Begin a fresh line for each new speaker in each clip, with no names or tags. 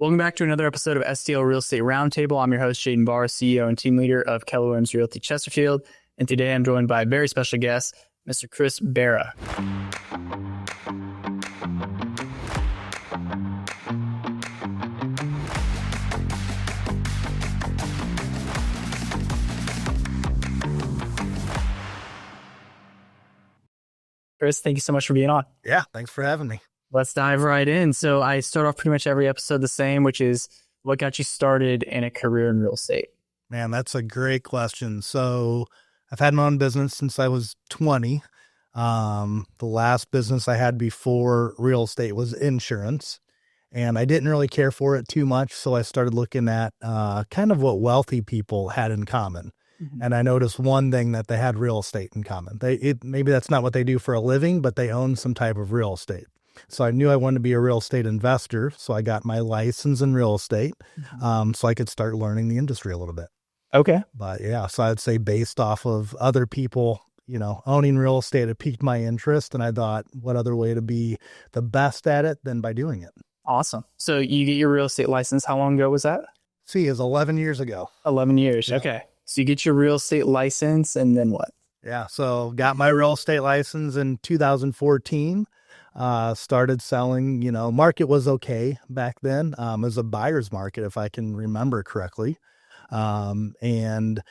Welcome back to another episode of STL Real Estate Roundtable. I'm your host, Jaden Barr, CEO and team leader of Keller Williams Realty Chesterfield. And today I'm joined by a very special guest, Mr. Chris Berra. Chris, thank you so much for being on.
Yeah, thanks for having me.
Let's dive right in. So I start off pretty much every episode the same, which is what got you started in a career in real estate?
Man, that's a great question. So I've had my own business since I was 20. The last business I had before real estate was insurance, and I didn't really care for it too much. So I started looking at kind of what wealthy people had in common. And I noticed one thing, that they had real estate in common. Maybe that's not what they do for a living, but they own some type of real estate. So I knew I wanted to be a real estate investor. So I got my license in real estate, so I could start learning the industry a little bit.
Okay.
But yeah, so I'd say based off of other people, owning real estate, it piqued my interest. And I thought, what other way to be the best at it than by doing it?
Awesome. So you get your real estate license. How long ago was that?
See, it was 11 years ago.
11 years.
Yeah.
Okay. So you get your real estate license and then what?
Yeah. So got my real estate license in 2014. Started selling, market was okay back then. It was a buyer's market, if I can remember correctly. And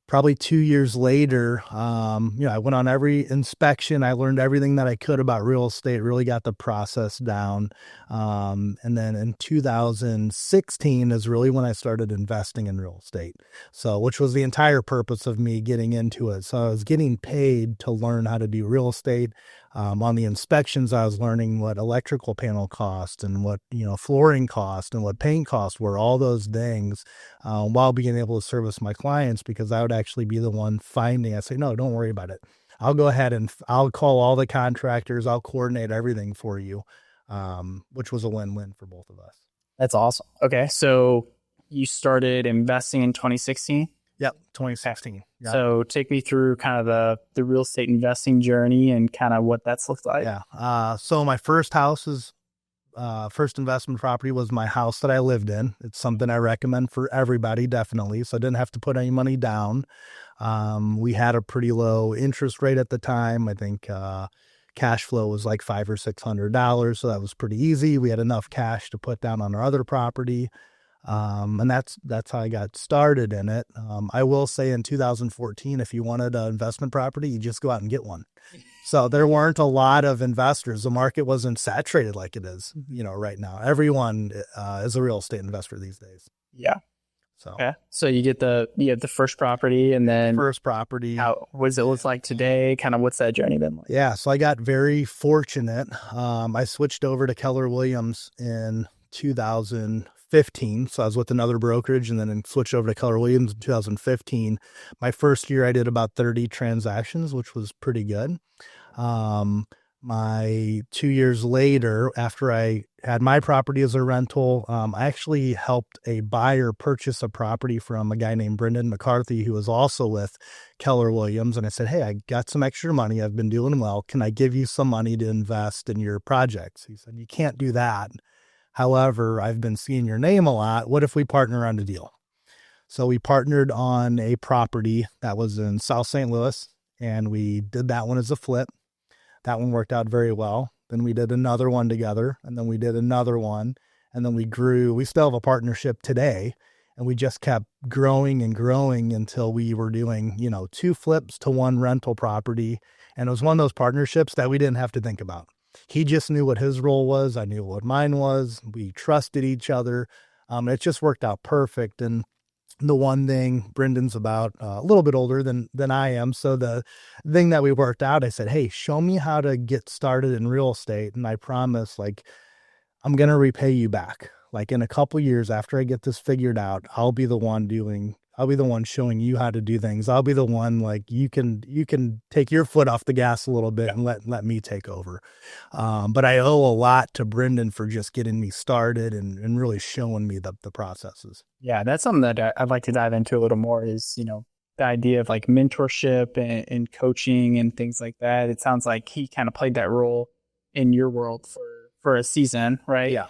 probably 2 years later, I went on every inspection. I learned everything that I could about real estate, really got the process down. And then in 2016 is really when I started investing in real estate. So, which was the entire purpose of me getting into it. So I was getting paid to learn how to do real estate. On the inspections, I was learning what electrical panel cost and what, flooring cost and what paint costs were, all those things, while being able to service my clients, because I would actually be the one finding. I say, no, don't worry about it. I'll go ahead and I'll call all the contractors. I'll coordinate everything for you, which was a win-win for both of us.
That's awesome. Okay. So you started investing in 2016?
Yep, 2016. Yeah.
So take me through kind of the real estate investing journey and kind of what that's looked like.
Yeah. So my first first investment property was my house that I lived in. It's something I recommend for everybody, definitely. So I didn't have to put any money down. We had a pretty low interest rate at the time. I think cash flow was like $500 or $600. So that was pretty easy. We had enough cash to put down on our other property. And that's how I got started in it. I will say in 2014, if you wanted an investment property, you just go out and get one. So there weren't a lot of investors. The market wasn't saturated like it is, right now. Everyone is a real estate investor these days.
Yeah.
So,
okay. So you get the first property, and then
first property.
What does it look like today? Kind of what's that journey been like?
Yeah. So I got very fortunate. I switched over to Keller Williams in 2015. So I was with another brokerage and then switched over to Keller Williams in 2015. My first year I did about 30 transactions, which was pretty good. My 2 years later, after I had my property as a rental, I actually helped a buyer purchase a property from a guy named Brendan McCarthy, who was also with Keller Williams. And I said, hey, I got some extra money. I've been doing well. Can I give you some money to invest in your projects? He said, you can't do that. However, I've been seeing your name a lot. What if we partner on a deal? So we partnered on a property that was in South St. Louis, and we did that one as a flip. That one worked out very well. Then we did another one together, and then we did another one, and then we grew. We still have a partnership today, and we just kept growing and growing until we were doing, 2 flips to 1 rental property. And it was one of those partnerships that we didn't have to think about. He just knew what his role was. I knew what mine was. We trusted each other. It just worked out perfect. And the one thing, Brendan's about a little bit older than I am. So the thing that we worked out, I said, hey, show me how to get started in real estate. And I promise, I'm going to repay you back. In a couple years after I get this figured out, I'll be the one showing you how to do things. I'll be the one, you can take your foot off the gas a little bit and let me take over. But I owe a lot to Brendan for just getting me started and really showing me the processes.
Yeah, that's something that I'd like to dive into a little more is, the idea of mentorship and coaching and things like that. It sounds like he kind of played that role in your world for a season, right?
Yeah.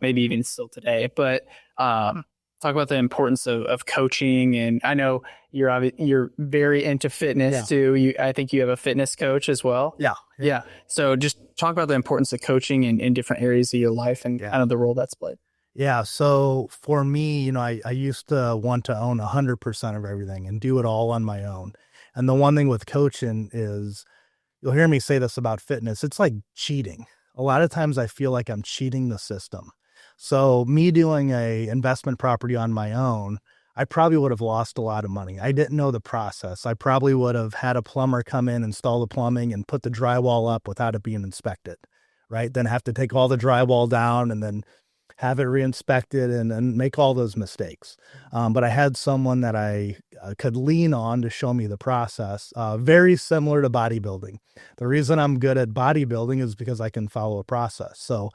maybe even still today. But talk about the importance of coaching. And I know you're very into fitness too. I think you have a fitness coach as well.
Yeah.
So just talk about the importance of coaching in different areas of your life and kind of the role that's played.
Yeah. So for me, I used to want to own 100% of everything and do it all on my own. And the one thing with coaching is, you'll hear me say this about fitness, it's like cheating. A lot of times I feel like I'm cheating the system. So me doing a investment property on my own, I probably would have lost a lot of money. I didn't know the process. I probably would have had a plumber come in, install the plumbing, and put the drywall up without it being inspected, right? Then have to take all the drywall down and then have it re-inspected and make all those mistakes. But I had someone that I could lean on to show me the process, very similar to bodybuilding. The reason I'm good at bodybuilding is because I can follow a process. So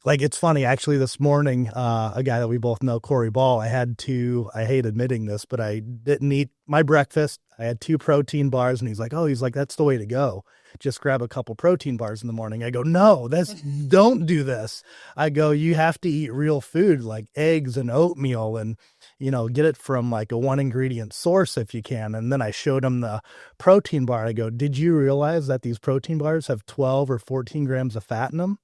like, it's funny, actually, this morning, a guy that we both know, Corey Ball, I hate admitting this, but I didn't eat my breakfast. I had 2 protein bars, and he's like, that's the way to go. Just grab a couple protein bars in the morning. I go, no, don't do this. I go, you have to eat real food like eggs and oatmeal and, get it from like a 1-ingredient source if you can. And then I showed him the protein bar. I go, did you realize that these protein bars have 12 or 14 grams of fat in them?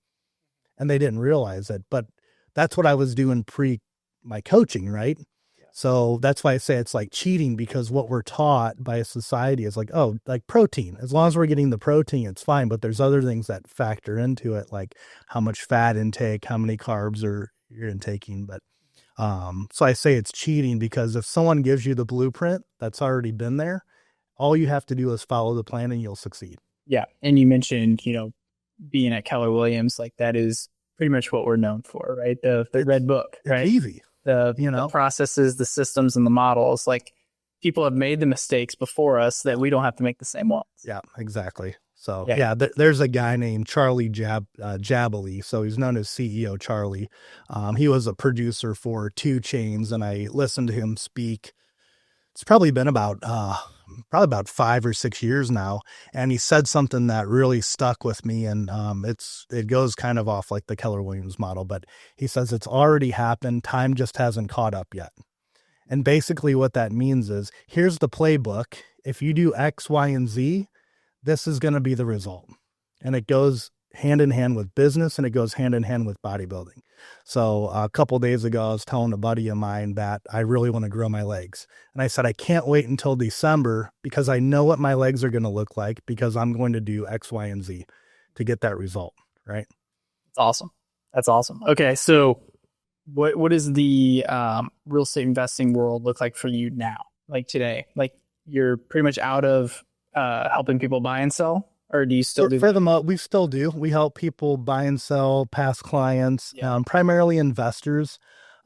And they didn't realize it, but that's what I was doing pre my coaching, right? Yeah. So that's why I say it's like cheating, because what we're taught by society is like, like protein, as long as we're getting the protein, it's fine. But there's other things that factor into it, like how much fat intake, how many carbs you're intaking. But so I say it's cheating, because if someone gives you the blueprint that's already been there, all you have to do is follow the plan and you'll succeed.
Yeah. And you mentioned, being at Keller Williams, like that is pretty much what we're known for, right? The red book, right?
It's easy.
The processes, the systems, and the models. Like, people have made the mistakes before us that we don't have to make the same ones.
Yeah, exactly. So there's a guy named Charlie Jabaley. So he's known as CEO Charlie. He was a producer for 2 Chainz, and I listened to him speak. It's probably been about 5 or 6 years now. And he said something that really stuck with me. And it goes kind of off like the Keller Williams model, but he says it's already happened. Time just hasn't caught up yet. And basically what that means is, here's the playbook. If you do X, Y, and Z, this is going to be the result. And it goes hand in hand with business, and it goes hand in hand with bodybuilding. So a couple of days ago, I was telling a buddy of mine that I really want to grow my legs. And I said, I can't wait until December, because I know what my legs are going to look like, because I'm going to do X, Y, and Z to get that result. Right.
That's awesome. Okay. So what does the real estate investing world look like for you now? Like today, like you're pretty much out of helping people buy and sell? Or do you still do that?
We still do. We help people buy and sell, past clients, primarily investors.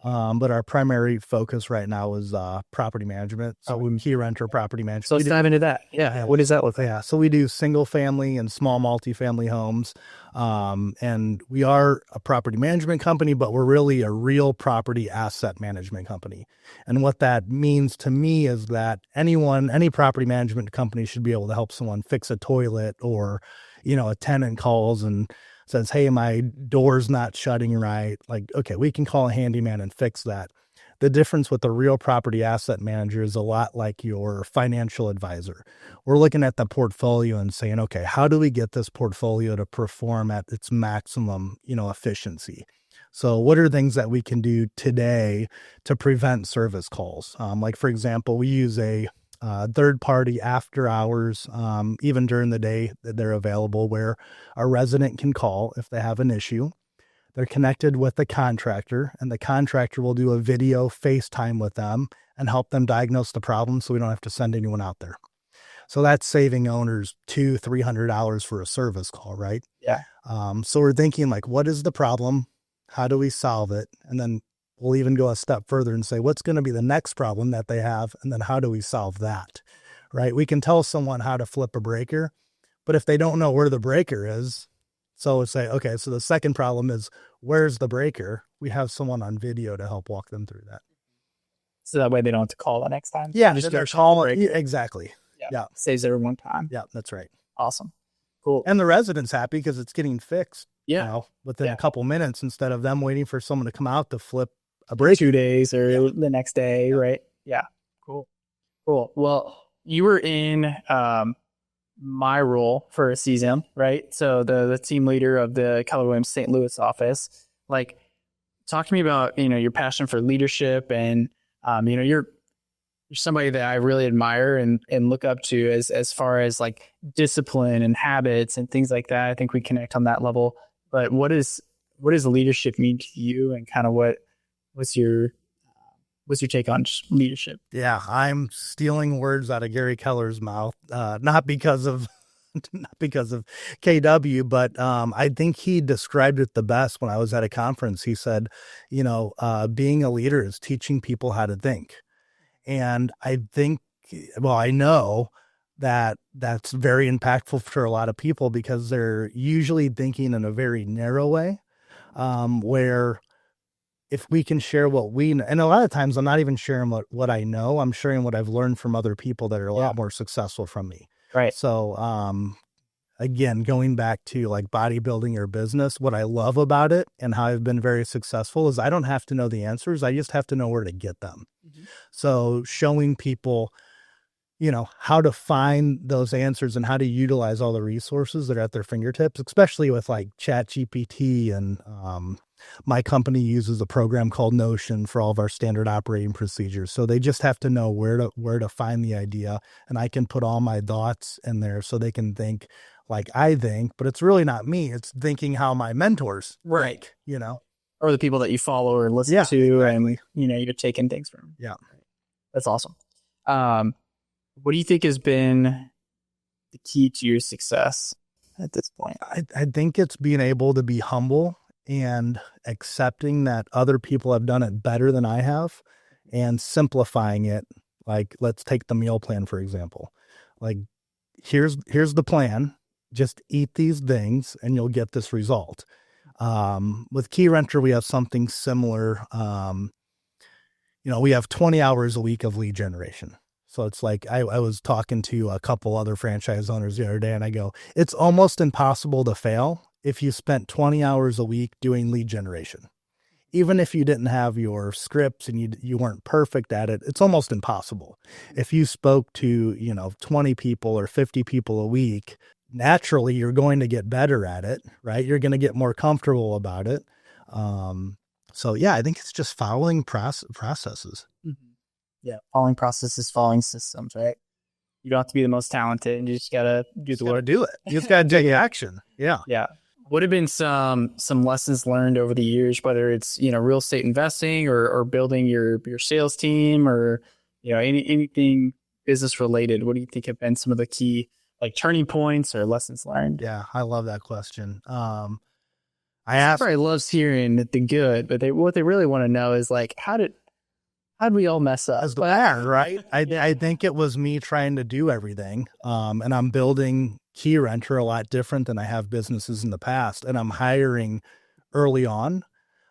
But our primary focus right now is property management. So we key renter property management.
So let's dive into that. Yeah. What does that look like?
Yeah. So we do single family and small multifamily homes. And we are a property management company, but we're really a real property asset management company. And what that means to me is that any property management company should be able to help someone fix a toilet, or, a tenant calls and says, hey, my door's not shutting right. Like, okay, we can call a handyman and fix that. The difference with the real property asset manager is a lot like your financial advisor. We're looking at the portfolio and saying, okay, how do we get this portfolio to perform at its maximum, efficiency? So what are things that we can do today to prevent service calls? Like, for example, we use a third party after hours, even during the day that they're available, where a resident can call if they have an issue. They're connected with the contractor, and the contractor will do a video FaceTime with them and help them diagnose the problem, so we don't have to send anyone out there. So that's saving owners $200-$300 for a service call, right?
Yeah.
So we're thinking, like, what is the problem? How do we solve it? And then we'll even go a step further and say, what's going to be the next problem that they have? And then how do we solve that? Right? We can tell someone how to flip a breaker, but if they don't know where the breaker is, so it's say, okay, so the second problem is, where's the breaker? We have someone on video to help walk them through that.
So that way they don't have to call the next time.
Yeah. Just they're calling. Exactly.
Yeah. Saves everyone time.
Yeah, that's right.
Awesome. Cool.
And the resident's happy because it's getting fixed.
Yeah.
within
Yeah.
a couple minutes instead of them waiting for someone to come out to flip a break.
2 days or
Yeah.
the next day,
Yeah.
right? Yeah. Cool. Cool. Well, you were in my role for a season, right? So the team leader of the Keller Williams St. Louis office. Like, talk to me about, your passion for leadership and you're somebody that I really admire and look up to as far as like discipline and habits and things like that. I think we connect on that level. But what does leadership mean to you, and kind of what's your take on leadership?
Yeah, I'm stealing words out of Gary Keller's mouth, not because of KW, but I think he described it the best when I was at a conference. He said, being a leader is teaching people how to think. And I think, well, I know that that's very impactful for a lot of people because they're usually thinking in a very narrow way, where if we can share what we know, and a lot of times I'm not even sharing what I know, I'm sharing what I've learned from other people that are a lot more successful from me.
Right.
So, again, going back to like bodybuilding or business, what I love about it and how I've been very successful is I don't have to know the answers. I just have to know where to get them. Mm-hmm. So showing people, how to find those answers and how to utilize all the resources that are at their fingertips, especially with like ChatGPT and, my company uses a program called Notion for all of our standard operating procedures. So they just have to know where to find the idea, and I can put all my thoughts in there so they can think like I think, but it's really not me. It's thinking how my mentors think,
or the people that you follow or listen to, exactly. And you're taking things from.
Yeah,
that's awesome. What do you think has been the key to your success at this point?
I think it's being able to be humble and accepting that other people have done it better than I have and simplifying it. Like, let's take the meal plan, for example. Like, here's the plan. Just eat these things and you'll get this result. With Key Renter, we have something similar. We have 20 hours a week of lead generation. So it's like, I was talking to a couple other franchise owners the other day and I go, it's almost impossible to fail if you spent 20 hours a week doing lead generation. Even if you didn't have your scripts and you weren't perfect at it, it's almost impossible. If you spoke to, 20 people or 50 people a week, naturally you're going to get better at it, right? You're going to get more comfortable about it. So yeah, I think it's just following processes.
Mm-hmm. Yeah. Following processes, following systems, right? You don't have to be the most talented, and you just got to do
it. You just got to take action. Yeah.
Yeah. What have been some lessons learned over the years, whether it's, real estate investing or building your sales team or, anything business related? What do you think have been some of the key like turning points or lessons learned?
Yeah, I love that question.
Everybody loves hearing the good, but what they really want to know is like, how did we all mess up?
As the bad, right? I think it was me trying to do everything. And I'm building Key Renter a lot different than I have businesses in the past. And I'm hiring early on.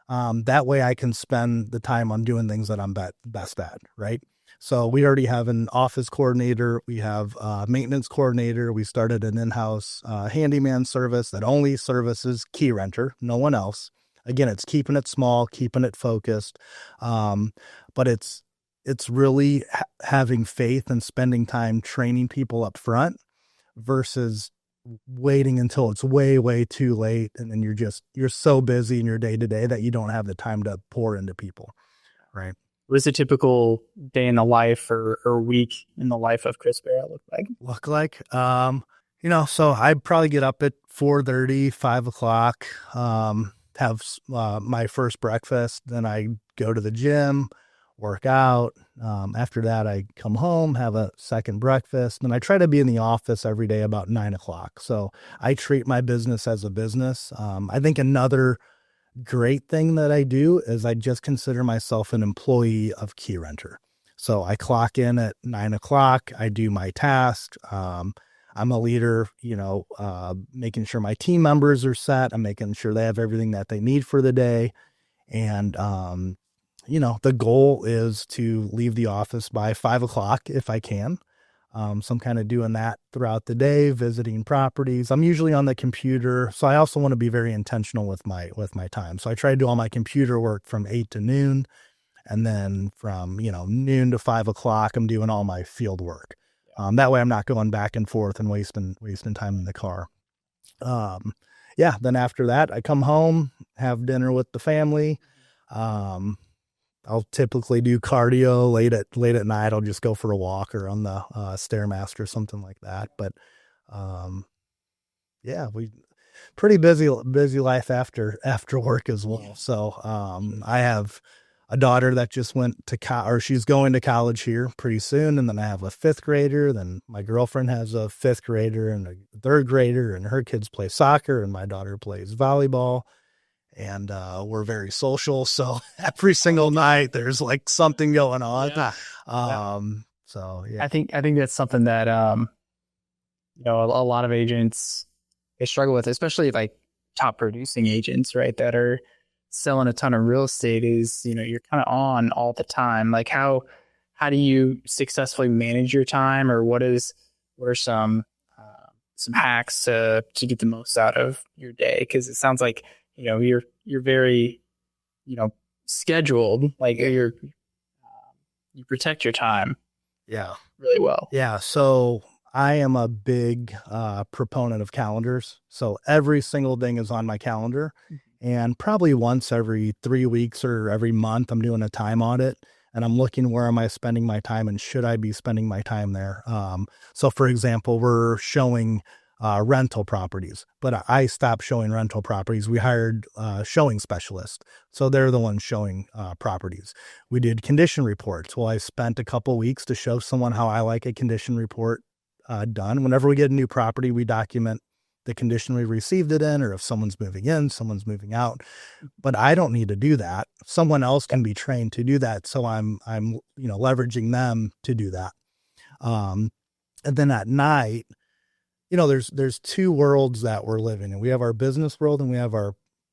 That way I can spend the time on doing things that I'm best at, right? So we already have an office coordinator. We have a maintenance coordinator. We started an in-house handyman service that only services Key Renter, no one else. Again, it's keeping it small, keeping it focused. But it's really having faith and spending time training people up front versus waiting until it's way, way too late. And then you're so busy in your day to day that you don't have the time to pour into people. Right.
What does a typical day in the life or week in the life of Chris Berra look like?
So I'd probably get up at 4:30, 5 o'clock, have my first breakfast. Then I go to the gym, work out. After that, I come home, have a second breakfast, and I try to be in the office every day about 9 o'clock. So I treat my business as a business. I think another great thing that I do is I just consider myself an employee of Key Renter. So I clock in at 9 o'clock. I do my task. I'm a leader, making sure my team members are set. I'm making sure they have everything that they need for the day. And, the goal is to leave the office by 5 o'clock if I can. So I'm kind of doing that throughout the day, visiting properties. I'm usually on the computer. So I also want to be very intentional with my time. So I try to do all my computer work from 8 to noon. And then from, noon to 5 o'clock, I'm doing all my field work. That way I'm not going back and forth and wasting time in the car. Then after that, I come home, have dinner with the family. I'll typically do cardio late at night. I'll just go for a walk or on the Stairmaster, something like that. But we pretty busy life after work as well. So I have a daughter that just went to she's going to college here pretty soon, and then I have a 5th grader. Then my girlfriend has a 5th grader and a 3rd grader, and her kids play soccer, and my daughter plays volleyball. And we're very social, so every single night there's like something going on. So yeah,
I think that's something that a lot of agents, they struggle with, especially like top producing agents, right, that are selling a ton of real estate. Is you're kind of on all the time. Like how do you successfully manage your time, or what are some hacks to get the most out of your day? Because it sounds like you're very scheduled, like you protect your time really well.
So I am a big proponent of calendars. So every single thing is on my calendar, and probably once every 3 weeks or every month I'm doing a time audit, and I'm looking, where am I spending my time and should I be spending my time there? So for example, we're showing rental properties, but I stopped showing rental properties. We hired showing specialists. So they're the ones showing properties. We did condition reports. Well, I spent a couple weeks to show someone how I like a condition report done. Whenever we get a new property, we document the condition we received it in, or if someone's moving in, someone's moving out. But I don't need to do that. Someone else can be trained to do that. So I'm leveraging them to do that. And then at night, there's 2 worlds that we're living in. We have our business world, and we have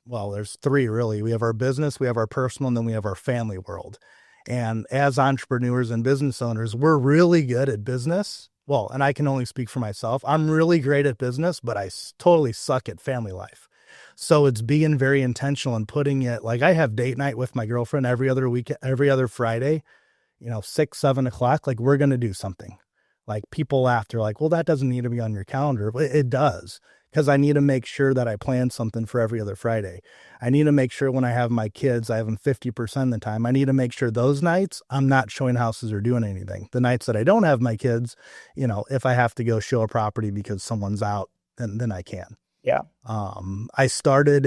there's 3 really. We have our business, we have our personal, and then we have our family world. And as entrepreneurs and business owners, we're really good at business. Well, and I can only speak for myself. I'm really great at business, but I totally suck at family life. So it's being very intentional and putting it, like I have date night with my girlfriend every other week, every other Friday, 6, 7 o'clock, like we're going to do something. Like people laugh. They're like, well, that doesn't need to be on your calendar. But it does, because I need to make sure that I plan something for every other Friday. I need to make sure when I have my kids, I have them 50% of the time. I need to make sure those nights I'm not showing houses or doing anything. The nights that I don't have my kids, if I have to go show a property because someone's out, then I can.
Yeah.
I started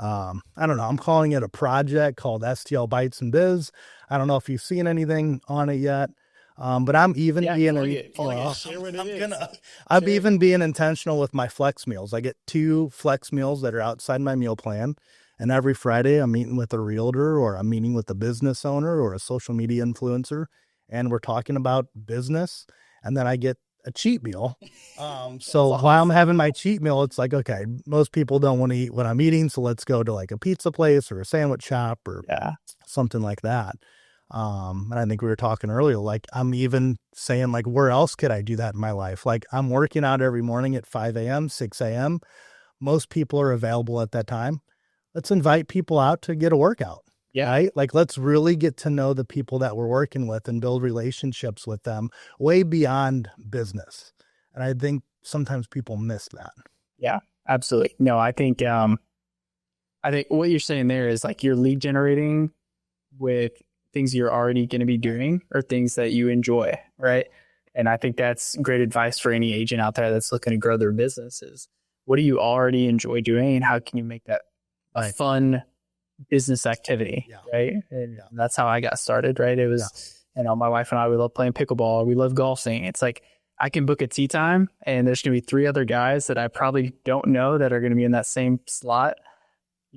I'm calling it a project called STL Bites and Biz. I don't know if you've seen anything on it yet. But I'm even even being intentional with my flex meals. I get 2 flex meals that are outside my meal plan. And every Friday I'm meeting with a realtor, or I'm meeting with a business owner or a social media influencer. And we're talking about business. And then I get a cheat meal. So while I'm having my cheat meal, it's like, okay, most people don't want to eat when I'm eating. So let's go to like a pizza place or a sandwich shop or something like that. And I think we were talking earlier, like I'm even saying like, where else could I do that in my life? Like I'm working out every morning at 5 a.m., 6 a.m. Most people are available at that time. Let's invite people out to get a workout. Yeah. Right? Like let's really get to know the people that we're working with and build relationships with them way beyond business. And I think sometimes people miss that.
Yeah, absolutely. No, I think what you're saying there is like you're lead generating with things you're already going to be doing or things that you enjoy, right? And I think that's great advice for any agent out there that's looking to grow their businesses. What do you already enjoy doing, and how can you make that a fun business activity, right? And that's how I got started, right? It was, my wife and I, we love playing pickleball. We love golfing. It's like I can book a tee time, and there's going to be 3 other guys that I probably don't know that are going to be in that same slot.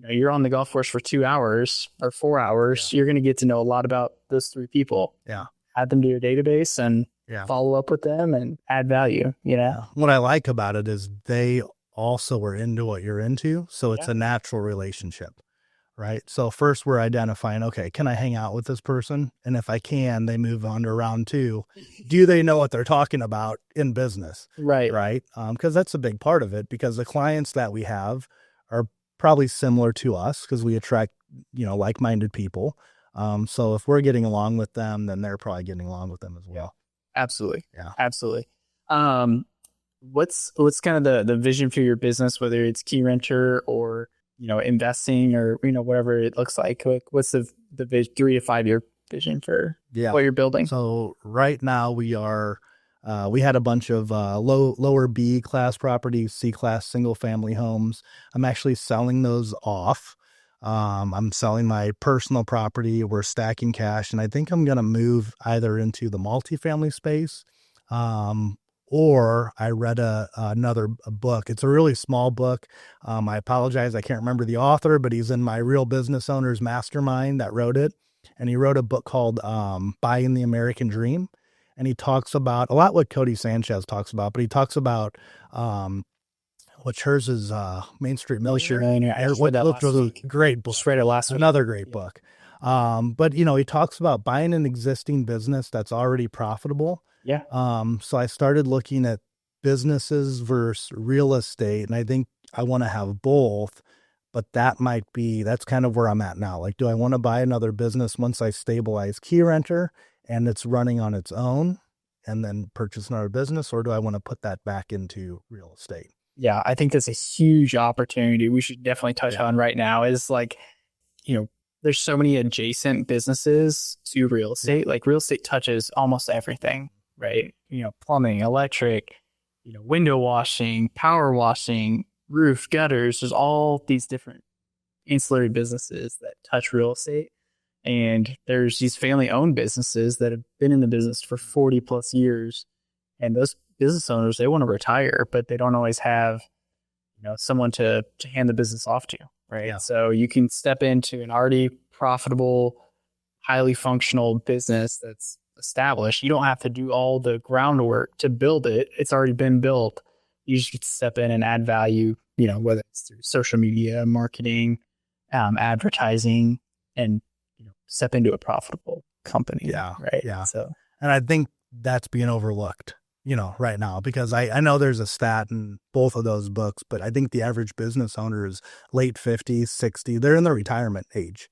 You're on the golf course for 2 hours or 4 hours. You're going to get to know a lot about those 3 people.
Yeah.
Add them to your database and follow up with them and add value,
What I like about it is they also are into what you're into. So it's a natural relationship. right? So first we're identifying, okay, can I hang out with this person? And if I can, they move on to round two. Do they know what they're talking about in business?
Right.
Right. Because that's a big part of it, because the clients that we have are probably similar to us because we attract, like-minded people. So if we're getting along with them, then they're probably getting along with them as well.
Absolutely.
Yeah.
Absolutely. What's kind of the vision for your business, whether it's key renter or, investing or, whatever it looks like? What's the 3 to 5 year vision for what you're building?
So right now we had a bunch of lower B class properties, C class single family homes. I'm actually selling those off. I'm selling my personal property. We're stacking cash, and I think I'm going to move either into the multifamily space, or I read another book. It's a really small book. I apologize, I can't remember the author, but he's in my Real Business Owners Mastermind that wrote it. And he wrote a book called Buying the American Dream. And he talks about a lot what Cody Sanchez talks about, but he talks about which hers is Main Street Millionaire. Which was a great book.
Just read it last week.
Another great book. But he talks about buying an existing business that's already profitable.
Yeah.
So I started looking at businesses versus real estate, and I think I want to have both. But that's kind of where I'm at now. Like, do I want to buy another business once I stabilize Key Renter and it's running on its own, and then purchase another business, or do I want to put that back into real estate?
Yeah, I think that's a huge opportunity we should definitely touch on right now is like, there's so many adjacent businesses to real estate. Like real estate touches almost everything, right? Plumbing, electric, window washing, power washing, roof, gutters. There's all these different ancillary businesses that touch real estate. And there's these family owned businesses that have been in the business for 40 plus years. And those business owners, they want to retire, but they don't always have, someone to hand the business off to, right?
Yeah.
So you can step into an already profitable, highly functional business that's established. You don't have to do all the groundwork to build it. It's already been built. You just get to step in and add value, whether it's through social media, marketing, advertising, and, step into a profitable company.
Yeah.
Right.
Yeah.
So,
and I think that's being overlooked, right now, because I know there's a stat in both of those books, but I think the average business owner is late 50s, 60. They're in the retirement age,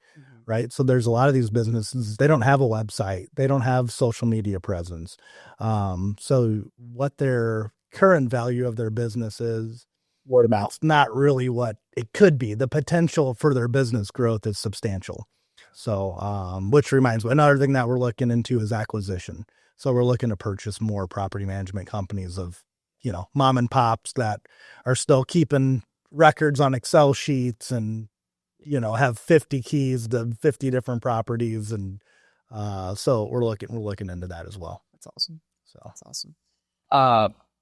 right? So there's a lot of these businesses, they don't have a website. They don't have social media presence. So what their current value of their business is,
word of mouth.
It's not really what it could be. The potential for their business growth is substantial. So, which reminds me, another thing that we're looking into is acquisition. So we're looking to purchase more property management companies of, mom and pops that are still keeping records on Excel sheets and, have 50 keys to 50 different properties. And, so we're looking into that as well.
That's awesome.
So
that's awesome.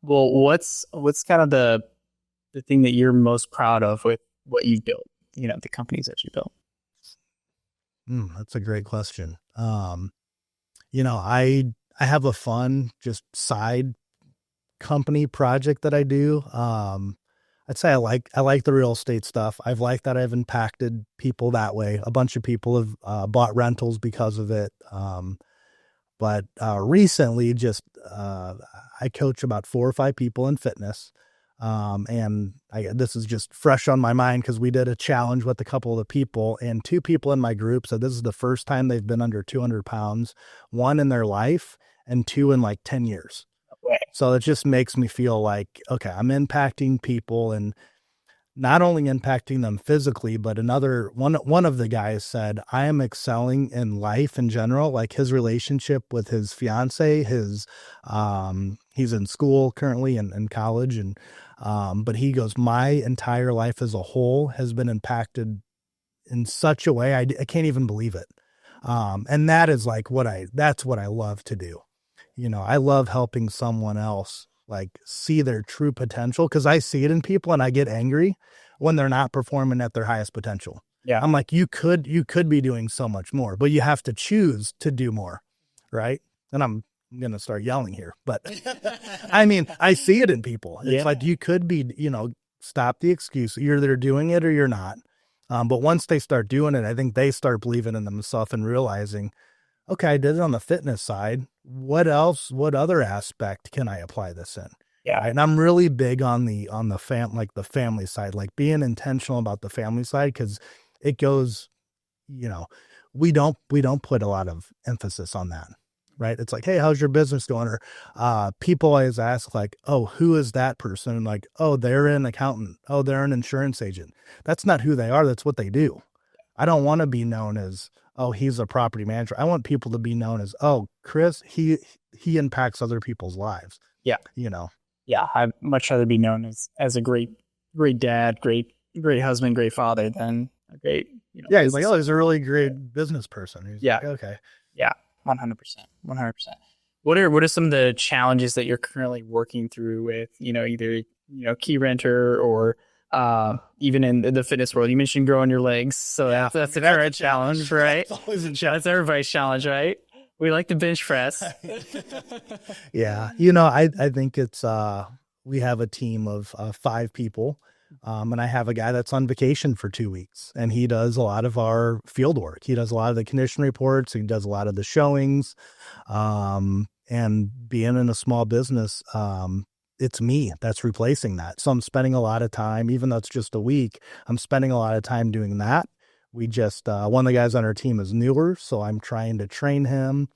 Well, what's kind of the thing that you're most proud of with what you built, the companies that you built?
That's a great question. I have a fun, just side company project that I do. I'd say I like the real estate stuff. I've liked that I've impacted people that way. A bunch of people have bought rentals because of it. But recently, I coach about 4 or 5 people in fitness. And this is just fresh on my mind because we did a challenge with a couple of the people, and 2 people in my group said this is the first time they've been under 200 pounds, 1 in their life and 2 in like 10 years.
Okay.
So it just makes me feel like, okay, I'm impacting people, and not only impacting them physically, but one of the guys said, I am excelling in life in general, like his relationship with his fiance, he's in school currently in college. And, but he goes, my entire life as a whole has been impacted in such a way. I can't even believe it. And that is like that's what I love to do. I love helping someone else like see their true potential, because I see it in people and I get angry when they're not performing at their highest potential.
Yeah.
I'm like, you could be doing so much more, but you have to choose to do more. Right. And I'm going to start yelling here, but I mean, I see it in people. It's like, you could be, stop the excuse. You're either doing it or you're not. But once they start doing it, I think they start believing in themselves and realizing, okay, I did it on the fitness side. What else? What other aspect can I apply this in?
Yeah.
Right? And I'm really big on the the family side, like being intentional about the family side, because it goes, we don't put a lot of emphasis on that. Right. It's like, hey, how's your business going? Or people always ask like, oh, who is that person? And like, oh, they're an accountant. Oh, they're an insurance agent. That's not who they are. That's what they do. I don't want to be known as, oh, he's a property manager. I want people to be known as, oh, Chris, he impacts other people's lives.
Yeah. Yeah. I'd much rather be known as a great dad, great husband, great father than a great,
yeah. He's like, oh, he's a really great business person. He's like, okay.
Yeah. 100%. What are some of the challenges that you're currently working through with, either, Key Renter or even in the fitness world? You mentioned growing your legs. So that's an every challenge, right?
That's always a challenge.
That's everybody's challenge, right? We like to bench press.
Yeah. I think it's, we have a team of 5 people. And I have a guy that's on vacation for 2 weeks, and he does a lot of our field work. He does a lot of the condition reports. He does a lot of the showings. And being in a small business, it's me that's replacing that. So I'm spending a lot of time, even though it's just a week, I'm spending a lot of time doing that. We just, one of the guys on our team is newer, so I'm trying to train him.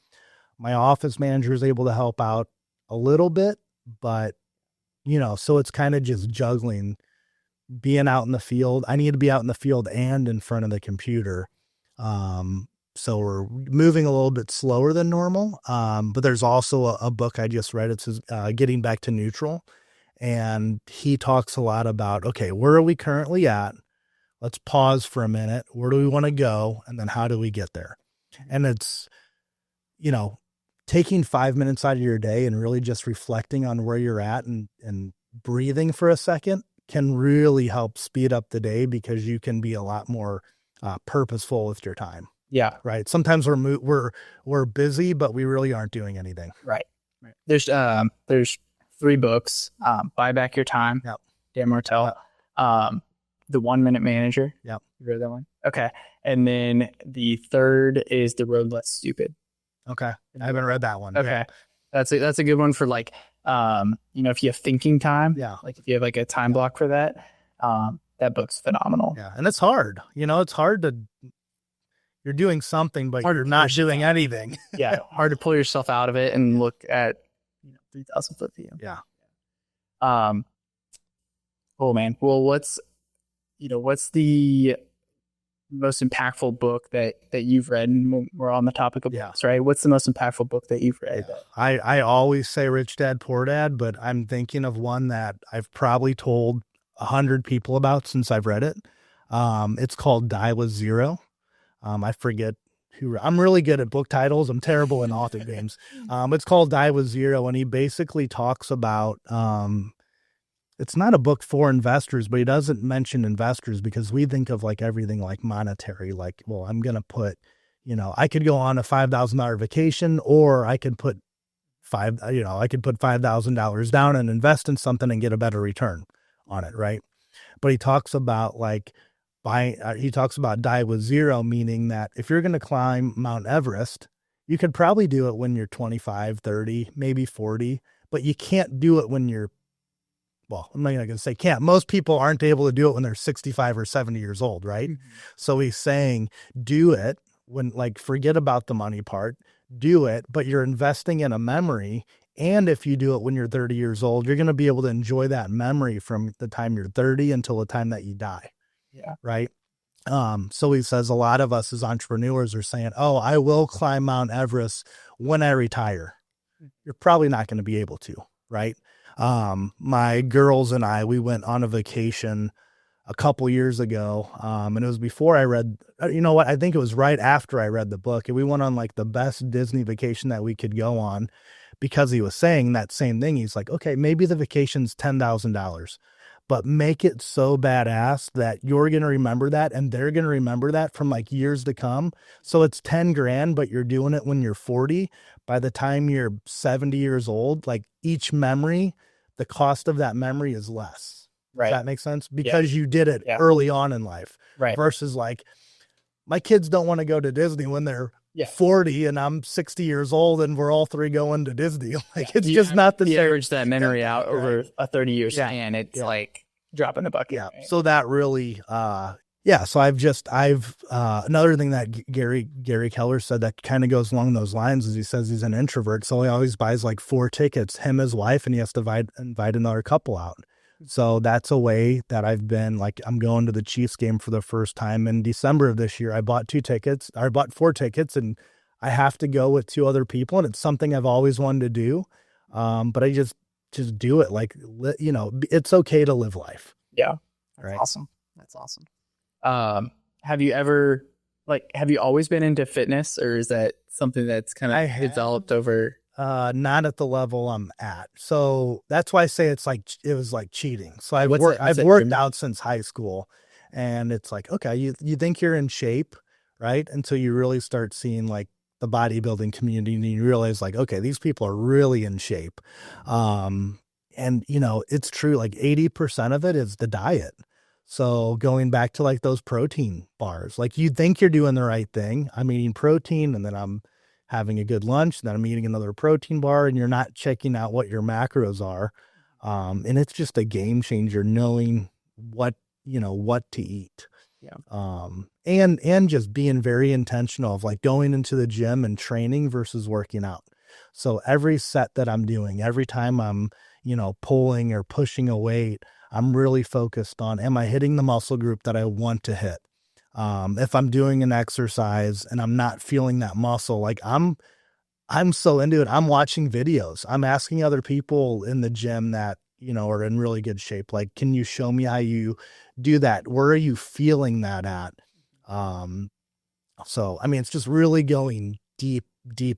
My office manager is able to help out a little bit, but, so it's kind of just juggling being out in the field. I need to be out in the field and in front of the computer. So we're moving a little bit slower than normal. But there's also a book I just read. It's Getting Back to Neutral. And he talks a lot about, okay, where are we currently at? Let's pause for a minute. Where do we want to go? And then how do we get there? And it's, taking 5 minutes out of your day and really just reflecting on where you're at and breathing for a second can really help speed up the day, because you can be a lot more purposeful with your time.
Yeah.
Right. Sometimes we're busy, but we really aren't doing anything.
Right. There's 3 books. Buy Back Your Time.
Yep.
Dan Martell. Yep. The 1 Minute Manager.
Yep.
You read that one? Okay. And then the third is The Road Less Stupid.
Okay. I haven't read that one.
Okay. Yeah. That's a good one for like, if you have thinking time, like if you have like a time block for that, that book's phenomenal.
Yeah. And it's hard, it's hard you're doing something, but you're not doing anything.
Yeah. Hard to pull yourself out of it and look at 3,000 foot view.
Yeah.
Oh man. Well, what's the most impactful book that you've read? And we're on the topic of books, right? What's the most impactful book that you've read?
Yeah. I always say Rich Dad, Poor Dad, but I'm thinking of one that I've probably told 100 people about since I've read it. It's called Die With Zero. I forget who. I'm really good at book titles. I'm terrible in author names. It's called Die With Zero, and he basically talks about, it's not a book for investors, but he doesn't mention investors because we think of like everything like monetary, like, well, I'm going to put, I could go on a $5,000 vacation, or I could put $5,000 down and invest in something and get a better return on it. Right. But he talks about Die With Zero, meaning that if you're going to climb Mount Everest, you could probably do it when you're 25, 30, maybe 40, but you can't do it when you're, well, I'm not going to say can't. Most people aren't able to do it when they're 65 or 70 years old, right? Mm-hmm. So he's saying do it when, like, forget about the money part, do it, but you're investing in a memory. And if you do it when you're 30 years old, you're going to be able to enjoy that memory from the time you're 30 until the time that you die.
Yeah.
Right. So he says a lot of us as entrepreneurs are saying, oh, I will climb Mount Everest when I retire. You're probably not going to be able to, right? My girls and we went on a vacation a couple years ago. And it was before I read, I think it was right after I read the book, and we went on like the best Disney vacation that we could go on, because he was saying that same thing. He's like, okay, maybe the vacation's $10,000, but make it so badass that you're going to remember that and they're going to remember that from like years to come. So it's 10 grand, but you're doing it when you're 40. By the time you're 70 years old, like each memory, the cost of that memory is less.
Right.
Does that make sense? Because you did it early on in life.
Right.
Versus like, my kids don't want to go to Disney when they're 40 and I'm 60 years old and we're all three going to Disney. Like it's just not the
you
same.
average that memory out over a 30-year span. It's like dropping the bucket.
Yeah. Right? So that really, so I've another thing that Gary Keller said that kind of goes along those lines is he says he's an introvert. So he always buys like 4 tickets, him, his wife, and he has to invite another couple out. So that's a way that I've been like, I'm going to the Chiefs game for the first time in December of this year. I bought 4 tickets and I have to go with 2 other people. And it's something I've always wanted to do. But I just do it. Like, it's okay to live life.
Yeah. That's awesome. That's awesome. Have you always been into fitness, or is that something that's kind of developed over?
Not at the level I'm at. So that's why I say it was like cheating. So I've worked out since high school, and it's like, okay, you think you're in shape, right? Until you really start seeing like the bodybuilding community and you realize like, okay, these people are really in shape. And it's true. Like 80% of it is the diet. So going back to like those protein bars, like you think you're doing the right thing. I'm eating protein and then I'm having a good lunch, and then I'm eating another protein bar, and you're not checking out what your macros are. And it's just a game changer knowing what to eat. Yeah. And just being very intentional of like going into the gym and training versus working out. So every set that I'm doing, every time I'm, pulling or pushing a weight, I'm really focused on, am I hitting the muscle group that I want to hit? If I'm doing an exercise and I'm not feeling that muscle, like I'm so into it. I'm watching videos. I'm asking other people in the gym that, are in really good shape. Like, can you show me how you do that? Where are you feeling that at? So, I mean, it's just really going deep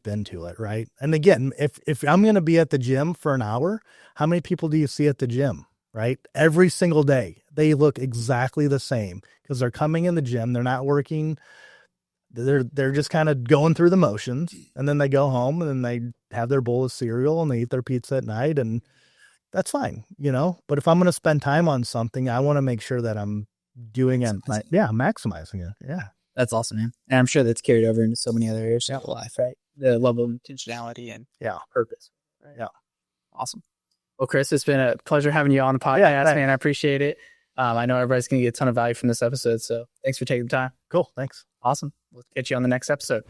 into it. Right. And again, if I'm going to be at the gym for an hour, how many people do you see at the gym? Right? Every single day, they look exactly the same because they're coming in the gym. They're not working. They're just kind of going through the motions, and then they go home and then they have their bowl of cereal and they eat their pizza at night, and that's fine, but if I'm going to spend time on something, I want to make sure that I'm doing it. Maximizing it. Yeah.
That's awesome, man. And I'm sure that's carried over into so many other areas of life, right? The level of intentionality and purpose. Right?
Yeah.
Awesome. Well, Chris, it's been a pleasure having you on the podcast, man. I appreciate it. I know everybody's going to get a ton of value from this episode, so thanks for taking the time.
Cool. Thanks.
Awesome. We'll catch you on the next episode.